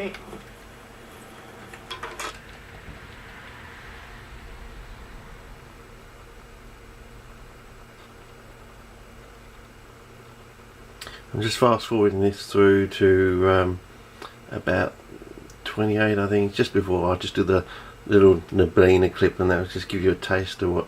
Okay. I'm just fast forwarding this through to about 28, I think, just before I just do the little Neblina clip, and that will just give you a taste of what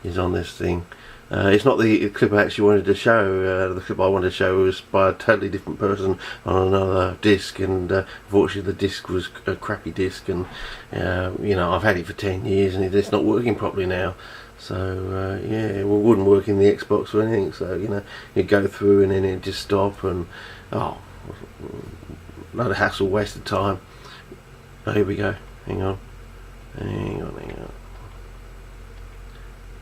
is on this thing. It's not the clip I actually wanted to show. The clip I wanted to show was by a totally different person on another disc, and unfortunately the disc was a crappy disc, and you know, I've had it for 10 years and it's not working properly now. So yeah, it wouldn't work in the Xbox or anything, so you know, you go through and then it just stop, and oh, load of hassle, wasted time. Oh, here we go, hang on.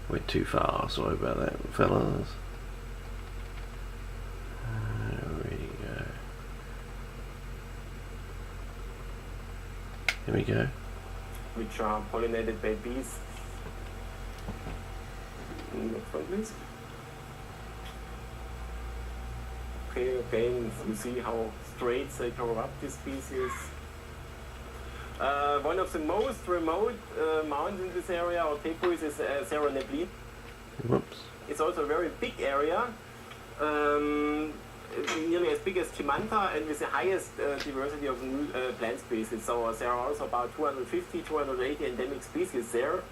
Went too far, sorry about that, fellas. There we go. Here we go. Which are pollinated by bees. Next one, please. Okay, again, you see how straight they grow up, this species. One of the most remote mountains in this area, or tepuis, is Cerro Neblina. Whoops. It's also a very big area, nearly as big as Chimanta, and with the highest diversity of new plant species. So there are also about 250, 280 endemic species there.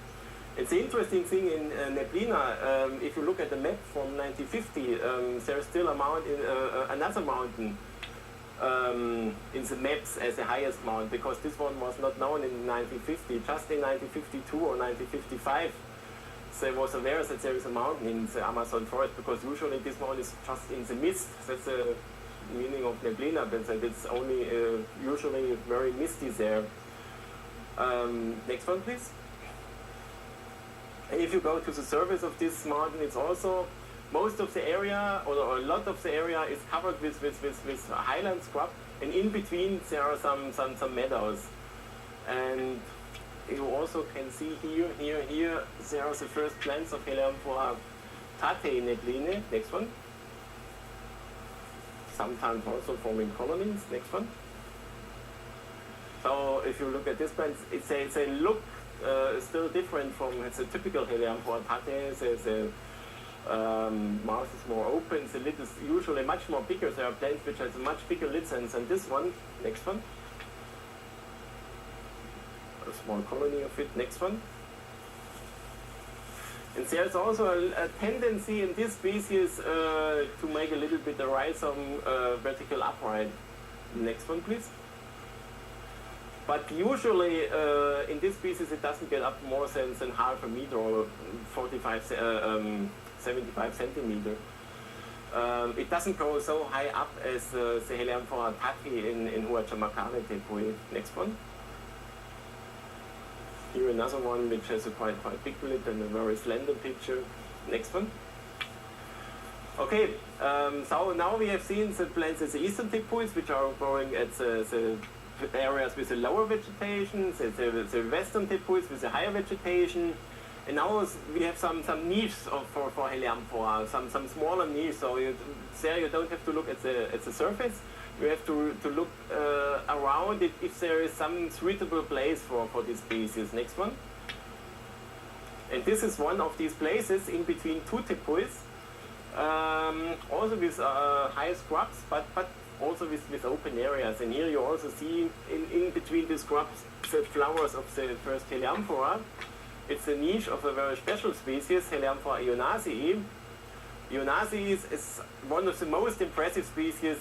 It's the interesting thing in Neblina, if you look at the map from 1950, there's still another mountain in the maps as the highest mountain, because this one was not known in 1950. Just in 1952 or 1955 there was awareness that there is a mountain in the Amazon forest, because usually this one is just in the mist. That's the meaning of Neblina, but it's only usually very misty there. Next one, please. And if you go to the surface of this mountain, it's also most of the area, or a lot of the area, is covered with highland scrub, and in between there are some meadows. And you also can see here, there are the first plants of Helianthera tate Neblina. Next one. Sometimes also forming colonies. Next one. So if you look at this plant, they look still different from the typical Helianthera tate. The mouth is more open, the lid is usually much more bigger. There are plants which have a much bigger lid than this one. Next one. A small colony of it. Next one. And there's also a tendency in this species to make a little bit the rhizome vertical upright. Next one, please. But usually in this species it doesn't get up more than half a meter, or 75 centimeter. It doesn't grow so high up as the Helianthera tate in Huachamakane tepui. Next one. Here another one which has a quite big lid and a very slender picture. Next one. Okay, so now we have seen the plants at the eastern tepuis, which are growing at the areas with the lower vegetation, the western tepuis with the higher vegetation. And now we have some niches for Helianthera, some smaller niches. So there you don't have to look at the surface. You have to look around it if there is some suitable place for this species. Next one. And this is one of these places in between two tepuis, also with high scrubs, but also with open areas. And here you also see in between the scrubs the flowers of the first Helianthera. It's a niche of a very special species, Helianthera ionacii. Ionacii is one of the most impressive species.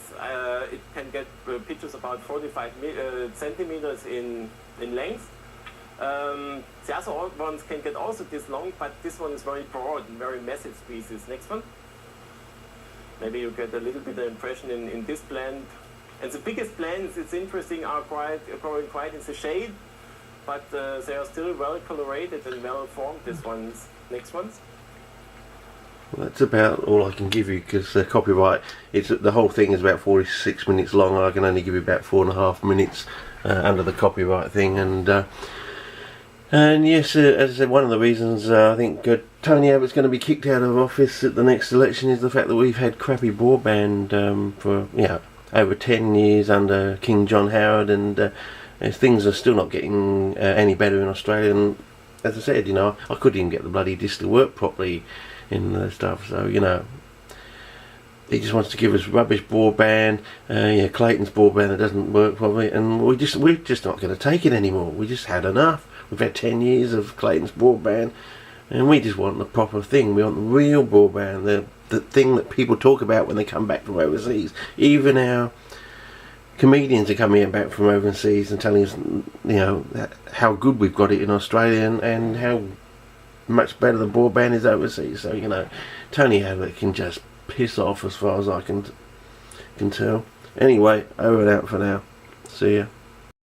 It can get pitches about 45 centimeters in length. The other ones can get also this long, but this one is very broad and very massive species. Next one. Maybe you get a little bit of impression in this plant. And the biggest plants, it's interesting, are growing quite in the shade, but they are still well colorated and well formed, these ones. Next ones. Well, that's about all I can give you, because the copyright, the whole thing is about 46 minutes long. I can only give you about 4.5 minutes under the copyright thing. And yes, as I said, one of the reasons I think Tony Abbott's going to be kicked out of office at the next election is the fact that we've had crappy broadband for over 10 years under King John Howard, and things are still not getting any better in Australia. And as I said, you know, I couldn't even get the bloody disc to work properly in the stuff. So, you know, he just wants to give us rubbish broadband, yeah, Claytons broadband that doesn't work properly, and we're just not going to take it anymore. We just had enough. We've had 10 years of Claytons broadband, and we just want the proper thing. We want the real broadband, the thing that people talk about when they come back from overseas. Even our comedians are coming back from overseas and telling us, you know, how good we've got it in Australia, and how much better the broadband is overseas. So, you know, Tony Abbott can just piss off as far as I can tell. Anyway, over and out for now. See ya.